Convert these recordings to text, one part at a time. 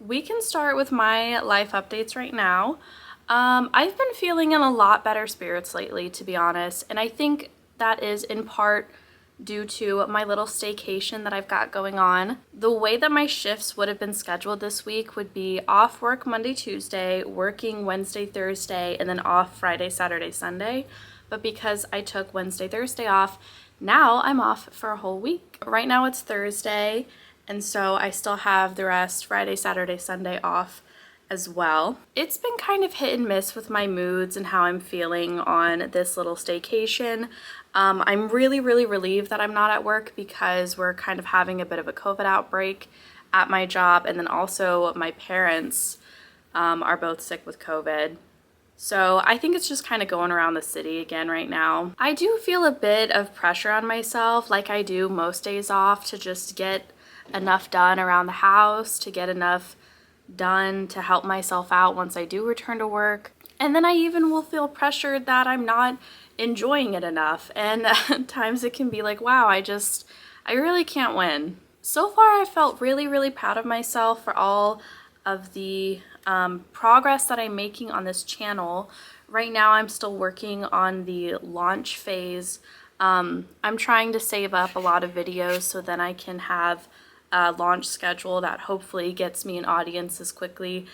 We can start with my life updates right now. I've been feeling in a lot better spirits lately, to be honest, and I think that is in part due to my little staycation that I've got going on. The way that my shifts would have been scheduled this week would be off work Monday, Tuesday, working Wednesday, Thursday, and then off Friday, Saturday, Sunday. But because I took Wednesday, Thursday off, now I'm off for a whole week. Right now it's Thursday, and so I still have the rest Friday, Saturday, Sunday off as well. It's been kind of hit and miss with my moods and how I'm feeling on this little staycation. I'm really relieved that I'm not at work because we're kind of having a bit of a COVID outbreak at my job, and then also my parents are both sick with COVID. So I think it's just kind of going around the city again right now. I do feel a bit of pressure on myself, like I do most days off, to just get enough done around the house, to get enough done to help myself out once I do return to work. And then I even will feel pressured that I'm not enjoying it enough. And at times it can be like, wow, I really can't win. So far I felt really proud of myself for all of the progress that I'm making on this channel. Right now I'm still working on the launch phase. I'm trying to save up a lot of videos so then I can have a launch schedule that hopefully gets me an audience as quickly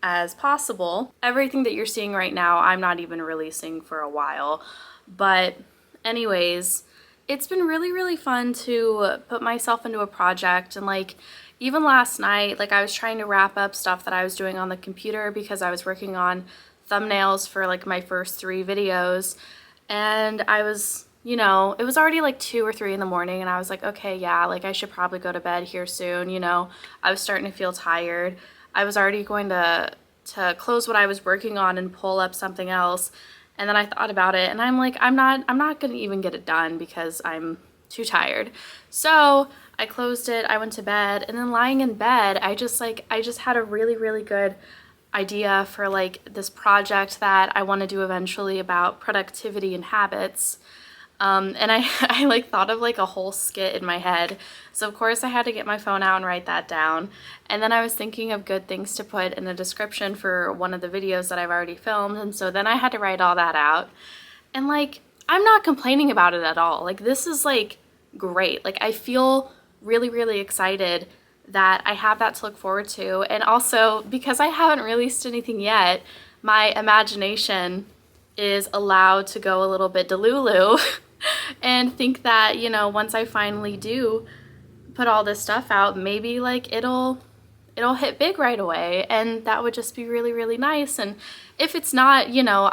as possible. Everything that you're seeing right now I'm not even releasing for a while, but anyways, it's been really fun to put myself into a project. And like even last night, like I was trying to wrap up stuff that I was doing on the computer because I was working on thumbnails for like my first 3 videos, and I was, you know, it was already like 2 or 3 in the morning, and I was like, okay, yeah, like I should probably go to bed here soon, you know. I was starting to feel tired. I was already going to close what I was working on and pull up something else, and then I thought about it and I'm like, I'm not gonna even get it done because I'm too tired. So I closed it, I went to bed, and then lying in bed, I just had a really good idea for like this project that I want to do eventually about productivity and habits. And I like thought of like a whole skit in my head. So of course I had to get my phone out and write that down. And then I was thinking of good things to put in the description for one of the videos that I've already filmed. And so then I had to write all that out. And like, I'm not complaining about it at all. Like this is like great. Like I feel really excited that I have that to look forward to. And also because I haven't released anything yet, my imagination is allowed to go a little bit delulu and think that, you know, once I finally do put all this stuff out, maybe like it'll hit big right away, and that would just be really nice. And if it's not, you know,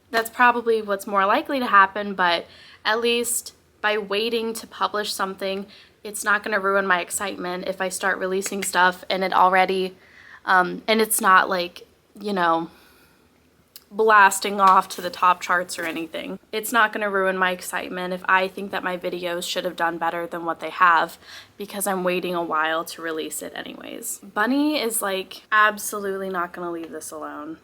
that's probably what's more likely to happen, but at least by waiting to publish something, it's not going to ruin my excitement if I start releasing stuff and it already and it's not like, you know, blasting off to the top charts or anything. It's not going to ruin my excitement if I think that my videos should have done better than what they have because I'm waiting a while to release it anyways. Bunny is like absolutely not going to leave this alone.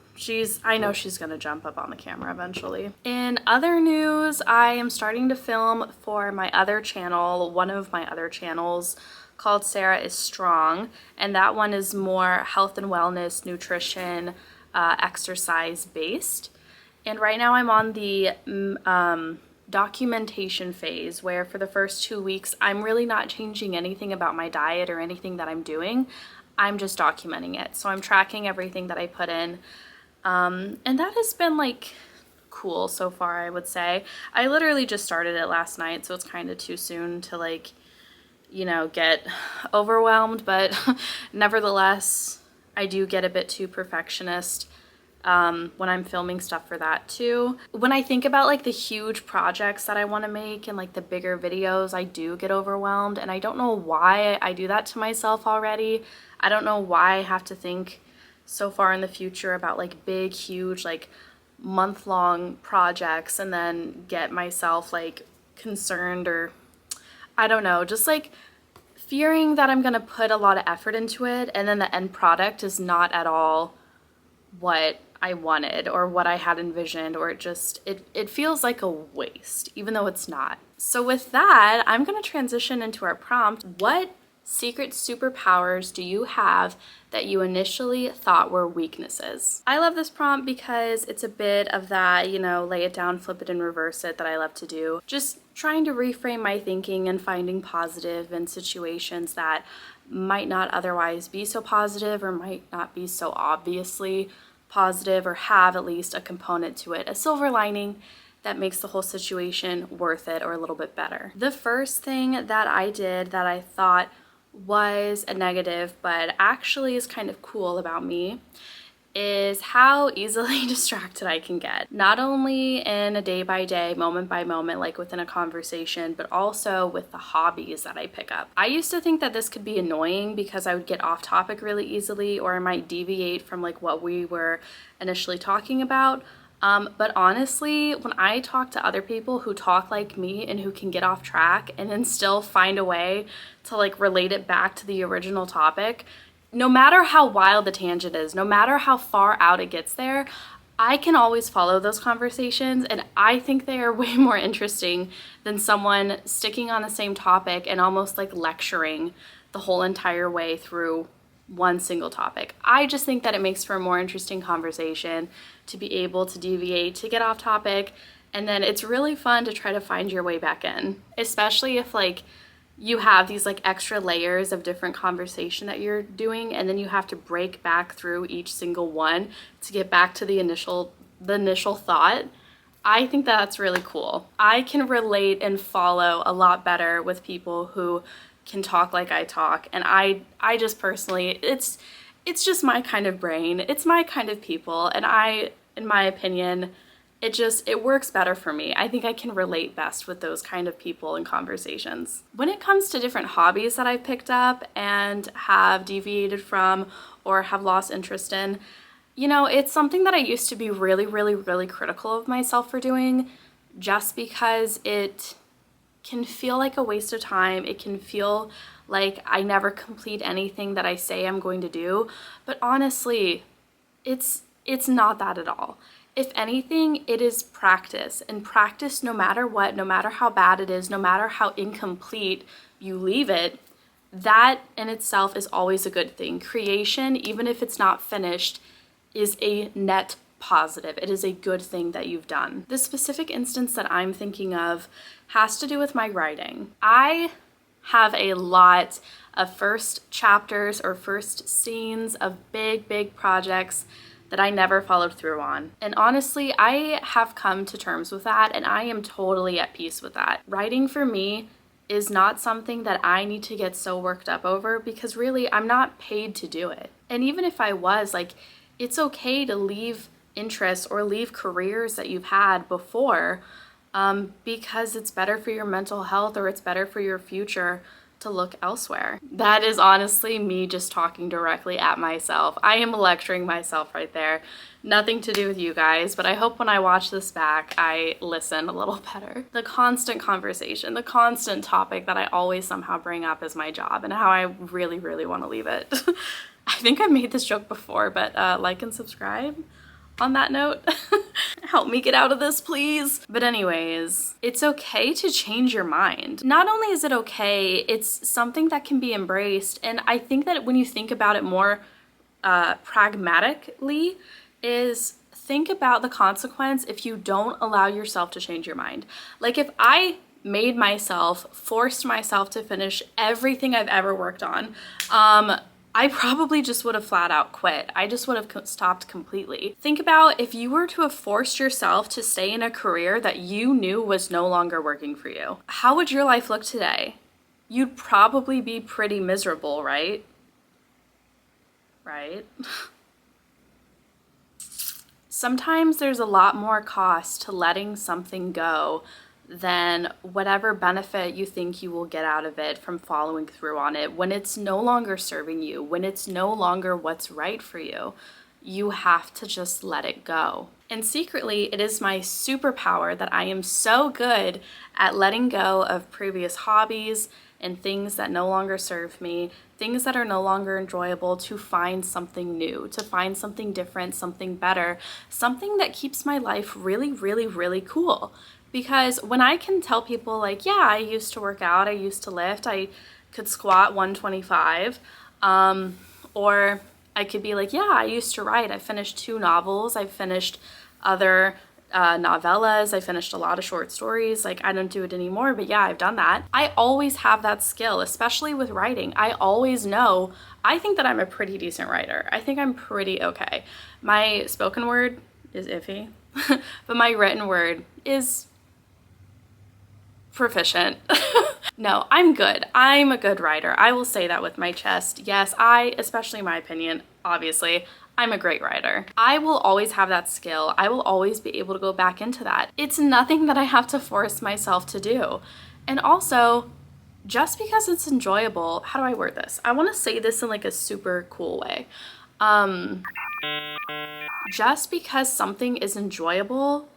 I know she's going to jump up on the camera eventually. In other news, I am starting to film for my other channel, one of my other channels called Sarah is Strong, and that one is more health and wellness, nutrition, exercise based. And right now I'm on the documentation phase, where for the first 2 weeks I'm really not changing anything about my diet or anything that I'm doing. I'm just documenting it. So I'm tracking everything that I put in. And that has been like cool so far, I would say. I literally just started it last night, so it's kind of too soon to like, you know, get overwhelmed, but nevertheless I do get a bit too perfectionist when I'm filming stuff for that too. When I think about like the huge projects that I want to make and like the bigger videos, I do get overwhelmed, and I don't know why I do that to myself already. I don't know why I have to think so far in the future about like big, huge, like month-long projects and then get myself like concerned, or I don't know, just like fearing that I'm gonna put a lot of effort into it and then the end product is not at all what I wanted or what I had envisioned, or it feels like a waste, even though it's not. So with that, I'm gonna transition into our prompt. What secret superpowers do you have that you initially thought were weaknesses? I love this prompt because it's a bit of that, lay it down, flip it and reverse it that I love to do. Just trying to reframe my thinking and finding positive in situations that might not otherwise be so positive or might not be so obviously positive or have at least a component to it, a silver lining that makes the whole situation worth it or a little bit better. The first thing that I did that I thought was a negative but actually is kind of cool about me is how easily distracted I can get. Not only in a day by day, moment by moment, like within a conversation, but also with the hobbies that I pick up. I used to think that this could be annoying because I would get off topic really easily, or I might deviate from like what we were initially talking about. But honestly, when I talk to other people who talk like me and who can get off track and then still find a way to like relate it back to the original topic, no matter how wild the tangent is, no matter how far out it gets there, I can always follow those conversations, and I think they are way more interesting than someone sticking on the same topic and almost like lecturing the whole entire way through one single topic. I just think that it makes for a more interesting conversation to be able to deviate, to get off topic, and then it's really fun to try to find your way back in, especially if like you have these like extra layers of different conversation that you're doing, and then you have to break back through each single one to get back to the initial thought. I think that's really cool. I can relate and follow a lot better with people who can talk like I talk, and I just personally, it's just my kind of brain, it's my kind of people, and in my opinion, it works better for me. I think I can relate best with those kind of people and conversations. When it comes to different hobbies that I've picked up and have deviated from or have lost interest in, it's something that I used to be really, really, really critical of myself for doing, just because it can feel like a waste of time. It can feel like I never complete anything that I say I'm going to do. But honestly, it's not that at all. If anything, it is practice, and practice, no matter what, no matter how bad it is, no matter how incomplete you leave it, that in itself is always a good thing. Creation, even if it's not finished, is a net positive. It is a good thing that you've done. The specific instance that I'm thinking of has to do with my writing. I have a lot of first chapters or first scenes of big projects that I never followed through on. And honestly, I have come to terms with that, and I am totally at peace with that. Writing for me is not something that I need to get so worked up over, because really I'm not paid to do it. And even if I was, like, it's okay to leave interests or leave careers that you've had before because it's better for your mental health or it's better for your future to look elsewhere. That is honestly me just talking directly at myself. I am lecturing myself right there. Nothing to do with you guys, but I hope when I watch this back, I listen a little better. The constant conversation, the constant topic that I always somehow bring up is my job and how I really, really want to leave it. I think I've made this joke before, but like and subscribe on that note. Help me get out of this, please. But anyways, it's okay to change your mind. Not only is it okay, it's something that can be embraced. And I think that when you think about it more pragmatically, is think about the consequence if you don't allow yourself to change your mind. Like if I forced myself to finish everything I've ever worked on, I probably just would have flat out quit. I just would have stopped completely. Think about if you were to have forced yourself to stay in a career that you knew was no longer working for you. How would your life look today? You'd probably be pretty miserable, right? Right? Sometimes there's a lot more cost to letting something go than whatever benefit you think you will get out of it from following through on it. When it's no longer serving you, when it's no longer what's right for you, you have to just let it go. And secretly, it is my superpower that I am so good at letting go of previous hobbies and things that no longer serve me, things that are no longer enjoyable, to find something new, to find something different, something better, something that keeps my life really, really, really cool. Because when I can tell people like, yeah, I used to work out, I used to lift, I could squat 125. Or I could be like, yeah, I used to write. I finished 2 novels. I finished other novellas. I finished a lot of short stories. Like, I don't do it anymore, but yeah, I've done that. I always have that skill, especially with writing. I always know, I think that I'm a pretty decent writer. I think I'm pretty okay. My spoken word is iffy, but my written word is proficient. No, I'm good. I'm a good writer. I will say that with my chest. Yes, especially my opinion, obviously, I'm a great writer. I will always have that skill. I will always be able to go back into that. It's nothing that I have to force myself to do. And also, just because it's enjoyable, how do I word this? I want to say this in like a super cool way. Just because something is enjoyable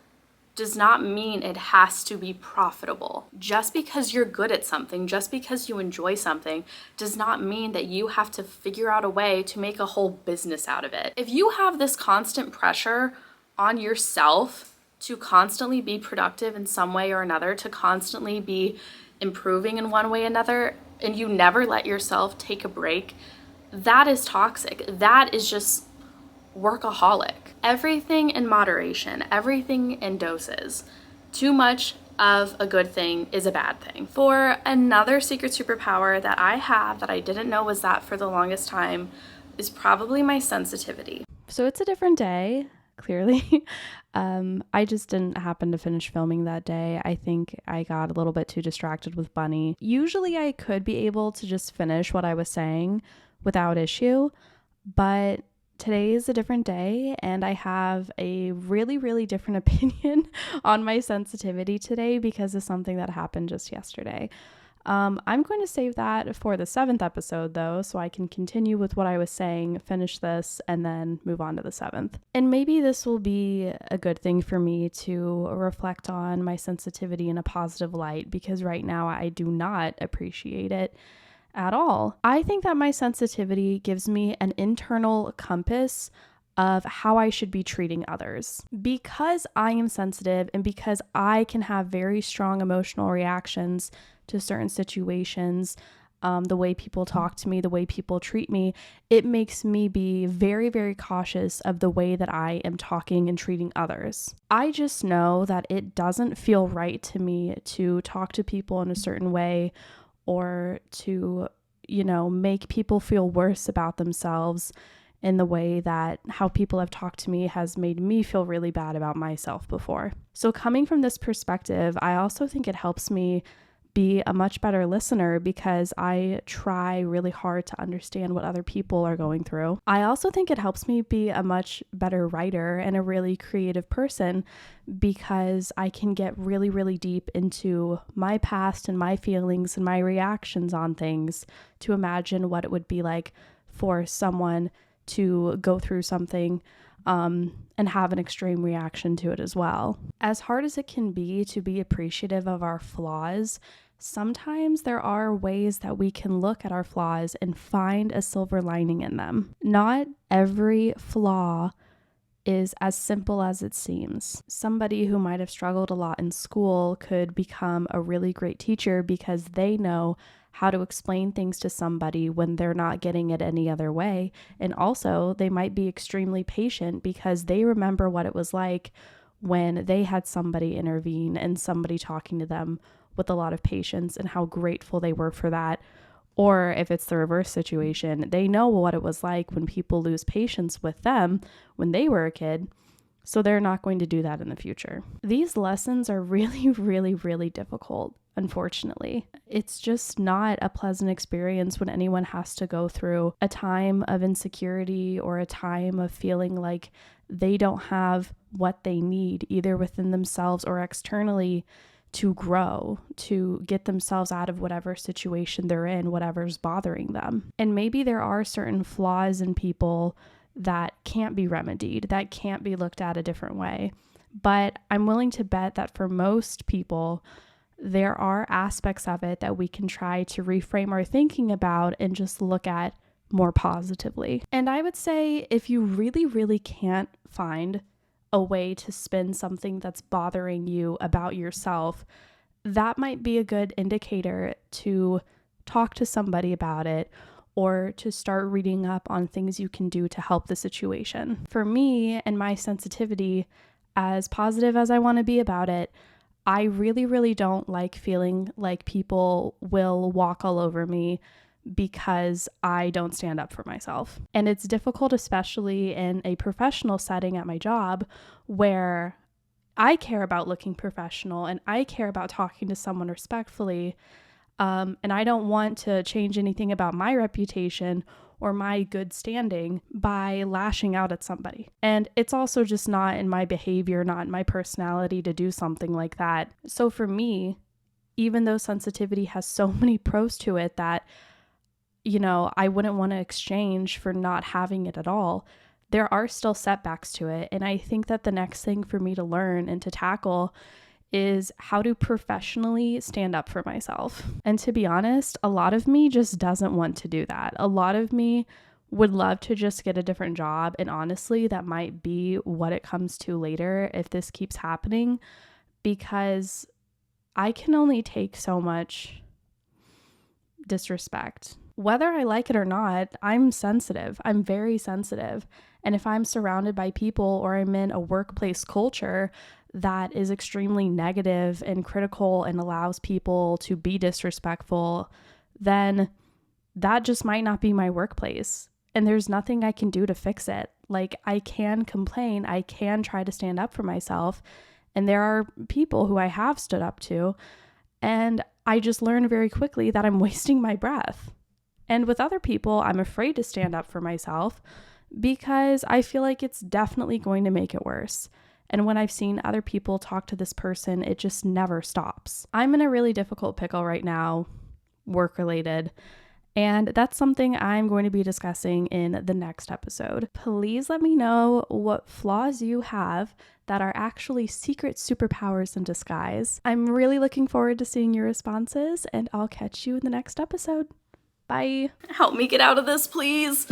does not mean it has to be profitable. Just because you're good at something, just because you enjoy something, does not mean that you have to figure out a way to make a whole business out of it. If you have this constant pressure on yourself to constantly be productive in some way or another, to constantly be improving in one way or another, and you never let yourself take a break, that is toxic. That is just workaholic. Everything in moderation, everything in doses. Too much of a good thing is a bad thing. For another secret superpower that I have that I didn't know was that for the longest time is probably my sensitivity. So it's a different day, clearly. I just didn't happen to finish filming that day. I think I got a little bit too distracted with Bunny. Usually I could be able to just finish what I was saying without issue, but today is a different day, and I have a really, really different opinion on my sensitivity today because of something that happened just yesterday. I'm going to save that for the 7th episode, though, so I can continue with what I was saying, finish this, and then move on to the 7th. And maybe this will be a good thing for me to reflect on my sensitivity in a positive light, because right now I do not appreciate it at all. I think that my sensitivity gives me an internal compass of how I should be treating others. Because I am sensitive and because I can have very strong emotional reactions to certain situations, the way people talk to me, the way people treat me, it makes me be very, very cautious of the way that I am talking and treating others. I just know that it doesn't feel right to me to talk to people in a certain way, or to, make people feel worse about themselves in the way that how people have talked to me has made me feel really bad about myself before. So coming from this perspective, I also think it helps me be a much better listener because I try really hard to understand what other people are going through. I also think it helps me be a much better writer and a really creative person because I can get really, really deep into my past and my feelings and my reactions on things to imagine what it would be like for someone to go through something and have an extreme reaction to it as well. As hard as it can be to be appreciative of our flaws, sometimes there are ways that we can look at our flaws and find a silver lining in them. Not every flaw is as simple as it seems. Somebody who might have struggled a lot in school could become a really great teacher because they know how to explain things to somebody when they're not getting it any other way. And also, they might be extremely patient because they remember what it was like when they had somebody intervene and somebody talking to them with a lot of patience and how grateful they were for that. Or if it's the reverse situation, they know what it was like when people lose patience with them when they were a kid, so they're not going to do that in the future. These lessons are really, really, really difficult, unfortunately. It's just not a pleasant experience when anyone has to go through a time of insecurity or a time of feeling like they don't have what they need, either within themselves or externally, to grow, to get themselves out of whatever situation they're in, whatever's bothering them. And maybe there are certain flaws in people that can't be remedied, that can't be looked at a different way. But I'm willing to bet that for most people, there are aspects of it that we can try to reframe our thinking about and just look at more positively. And I would say if you really, really can't find a way to spin something that's bothering you about yourself, that might be a good indicator to talk to somebody about it or to start reading up on things you can do to help the situation. For me and my sensitivity, as positive as I want to be about it, I really, really don't like feeling like people will walk all over me because I don't stand up for myself. And it's difficult, especially in a professional setting at my job where I care about looking professional and I care about talking to someone respectfully. And I don't want to change anything about my reputation or my good standing by lashing out at somebody. And it's also just not in my behavior, not in my personality to do something like that. So for me, even though sensitivity has so many pros to it that, I wouldn't want to exchange for not having it at all, there are still setbacks to it. And I think that the next thing for me to learn and to tackle is how to professionally stand up for myself. And to be honest, a lot of me just doesn't want to do that. A lot of me would love to just get a different job. And honestly, that might be what it comes to later if this keeps happening, because I can only take so much disrespect. Whether I like it or not, I'm sensitive. I'm very sensitive. And if I'm surrounded by people or I'm in a workplace culture that is extremely negative and critical and allows people to be disrespectful, then that just might not be my workplace. And there's nothing I can do to fix it. Like, I can complain, I can try to stand up for myself. And there are people who I have stood up to, and I just learned very quickly that I'm wasting my breath. And with other people, I'm afraid to stand up for myself because I feel like it's definitely going to make it worse. And when I've seen other people talk to this person, it just never stops. I'm in a really difficult pickle right now, work-related, and that's something I'm going to be discussing in the next episode. Please let me know what flaws you have that are actually secret superpowers in disguise. I'm really looking forward to seeing your responses, and I'll catch you in the next episode. Bye. Help me get out of this, please.